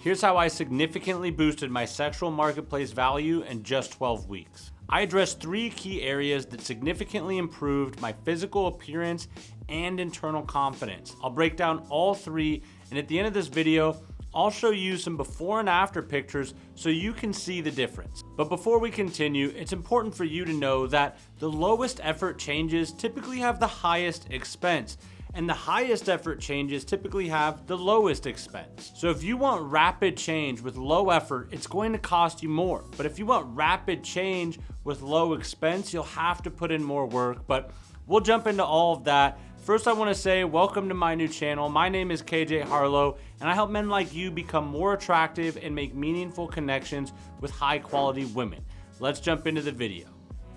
Here's how I significantly boosted my sexual marketplace value in just 12 weeks. I addressed 3 key areas that significantly improved my physical appearance and internal confidence. I'll break down all 3, and at the end of this video, I'll show you some before and after pictures so you can see the difference. But before we continue, it's important for you to know that the lowest effort changes typically have the highest expense, and the highest effort changes typically have the lowest expense. So if you want rapid change with low effort, it's going to cost you more. But if you want rapid change with low expense, you'll have to put in more work, but we'll jump into all of that. First, I want to say welcome to my new channel. My name is KJ Harlow, and I help men like you become more attractive and make meaningful connections with high quality women. Let's jump into the video.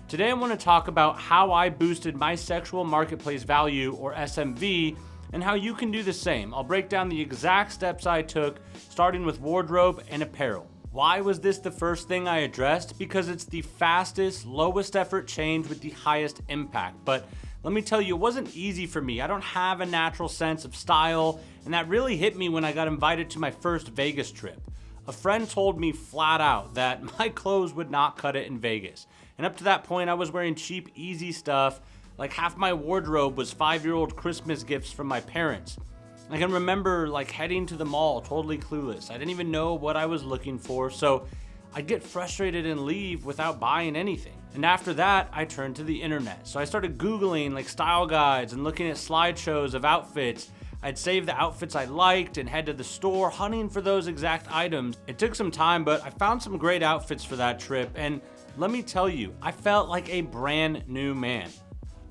Today, I want to talk about how I boosted my sexual marketplace value, or SMV, and how you can do the same. I'll break down the exact steps I took, starting with wardrobe and apparel. Why was this the first thing I addressed? Because it's the fastest, lowest effort change with the highest impact. But let me tell you, it wasn't easy for me. I don't have a natural sense of style, and that really hit me when I got invited to my first Vegas trip. A friend told me flat out that my clothes would not cut it in Vegas. And up to that point, I was wearing cheap, easy stuff. Like half my wardrobe was 5-year-old Christmas gifts from my parents. I can remember heading to the mall totally clueless. I didn't even know what I was looking for, so I'd get frustrated and leave without buying anything. And after that, I turned to the internet. So I started Googling style guides and looking at slideshows of outfits. I'd save the outfits I liked and head to the store hunting for those exact items. It took some time, but I found some great outfits for that trip. And let me tell you, I felt like a brand new man.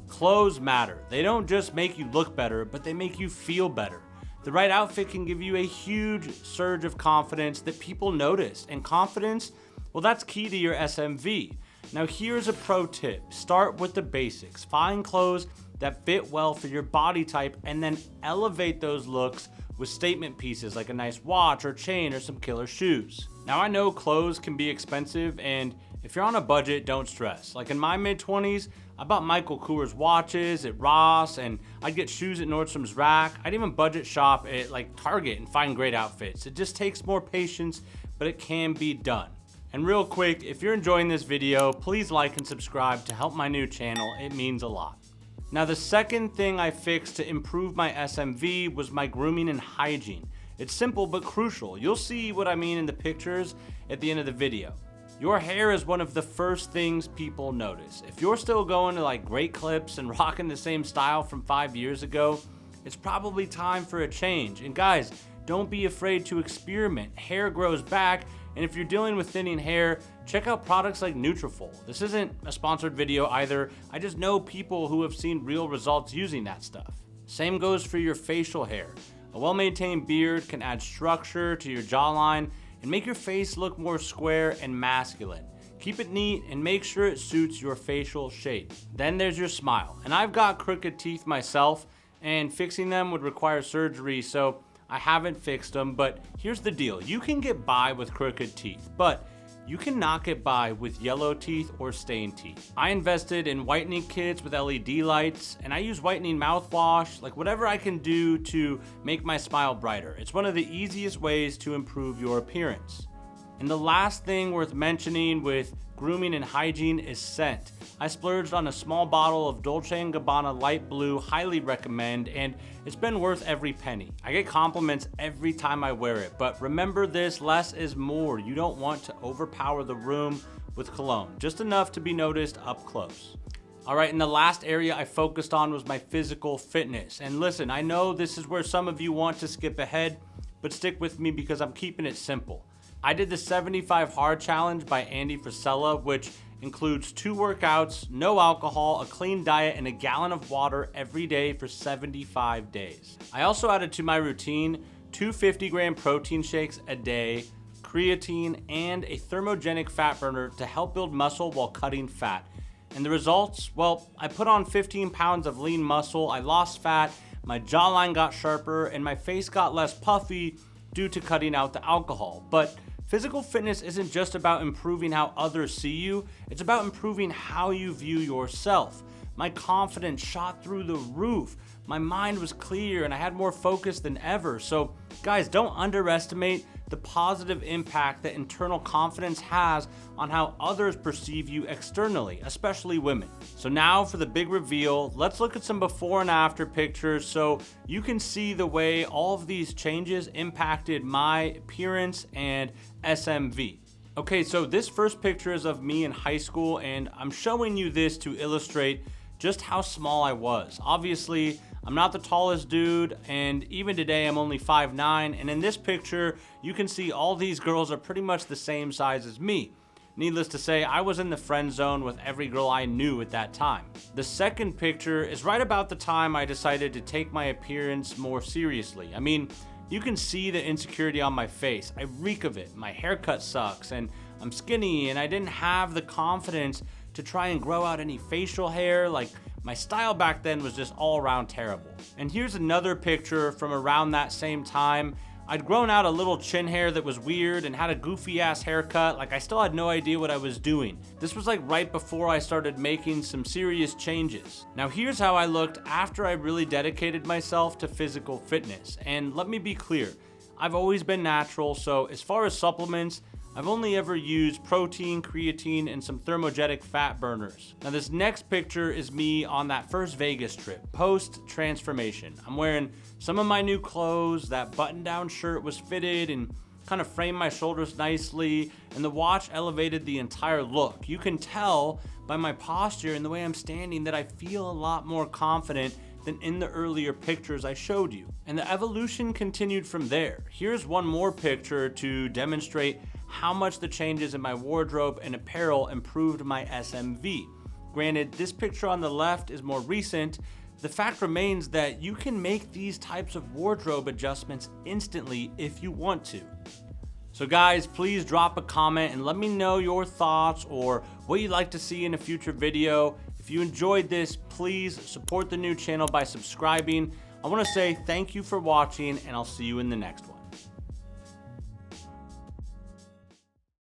Clothes matter. They don't just make you look better, but they make you feel better. The right outfit can give you a huge surge of confidence that people notice. And confidence, well, that's key to your SMV. Now here's a pro tip. Start with the basics. Find clothes that fit well for your body type and then elevate those looks with statement pieces like a nice watch or chain or some killer shoes. Now I know clothes can be expensive, and if you're on a budget, don't stress. Like in my mid-20s, I bought Michael Kors watches at Ross, and I'd get shoes at Nordstrom's Rack. I'd even budget shop at Target and find great outfits. It just takes more patience, but it can be done. And real quick, if you're enjoying this video, please like and subscribe to help my new channel. It means a lot. Now, the second thing I fixed to improve my SMV was my grooming and hygiene. It's simple but crucial. You'll see what I mean in the pictures at the end of the video. Your hair is one of the first things people notice. If you're still going to great clips and rocking the same style from 5 years ago, it's probably time for a change. And guys, don't be afraid to experiment. Hair grows back, and if you're dealing with thinning hair, check out products like Nutrafol. This isn't a sponsored video either. I just know people who have seen real results using that stuff. Same goes for your facial hair. A well-maintained beard can add structure to your jawline and make your face look more square and masculine. Keep it neat and make sure it suits your facial shape. Then there's your smile. And I've got crooked teeth myself, and fixing them would require surgery, so I haven't fixed them. But here's the deal. You can get by with crooked teeth, but you cannot get by with yellow teeth or stained teeth. I invested in whitening kits with LED lights, and I use whitening mouthwash, whatever I can do to make my smile brighter. It's one of the easiest ways to improve your appearance. And the last thing worth mentioning with grooming and hygiene is scent. I splurged on a small bottle of Dolce & Gabbana Light Blue, highly recommend, and it's been worth every penny. I get compliments every time I wear it, but remember this, less is more. You don't want to overpower the room with cologne, just enough to be noticed up close. All right, and the last area I focused on was my physical fitness. And listen, I know this is where some of you want to skip ahead, but stick with me because I'm keeping it simple. I did the 75 Hard Challenge by Andy Frisella, which includes 2 workouts, no alcohol, a clean diet, and a gallon of water every day for 75 days. I also added to my routine 2 50-gram protein shakes a day, creatine, and a thermogenic fat burner to help build muscle while cutting fat. And the results? Well, I put on 15 pounds of lean muscle, I lost fat, my jawline got sharper, and my face got less puffy due to cutting out the alcohol. But physical fitness isn't just about improving how others see you, it's about improving how you view yourself. My confidence shot through the roof. My mind was clear and I had more focus than ever. So guys, don't underestimate the positive impact that internal confidence has on how others perceive you externally, especially women. So now for the big reveal, let's look at some before and after pictures so you can see the way all of these changes impacted my appearance and SMV. Okay, so this first picture is of me in high school, and I'm showing you this to illustrate just how small I was. Obviously, I'm not the tallest dude, and even today I'm only 5'9", and in this picture, you can see all these girls are pretty much the same size as me. Needless to say, I was in the friend zone with every girl I knew at that time. The second picture is right about the time I decided to take my appearance more seriously. I mean, you can see the insecurity on my face. I reek of it. My haircut sucks, and I'm skinny, and I didn't have the confidence to try and grow out any facial hair. Like, my style back then was just all around terrible. And here's another picture from around that same time. I'd grown out a little chin hair that was weird and had a goofy ass haircut. Like, I still had no idea what I was doing. This was like right before I started making some serious changes. Now here's how I looked after I really dedicated myself to physical fitness. And let me be clear, I've always been natural, so as far as supplements, I've only ever used protein, creatine, and some thermogenic fat burners. Now this next picture is me on that first Vegas trip, post-transformation. I'm wearing some of my new clothes, that button-down shirt was fitted and kind of framed my shoulders nicely, and the watch elevated the entire look. You can tell by my posture and the way I'm standing that I feel a lot more confident than in the earlier pictures I showed you. And the evolution continued from there. Here's one more picture to demonstrate how much the changes in my wardrobe and apparel improved my SMV. Granted, this picture on the left is more recent. The fact remains that you can make these types of wardrobe adjustments instantly if you want to. So guys, please drop a comment and let me know your thoughts or what you'd like to see in a future video. If you enjoyed this, please support the new channel by subscribing. I want to say thank you for watching, and I'll see you in the next one.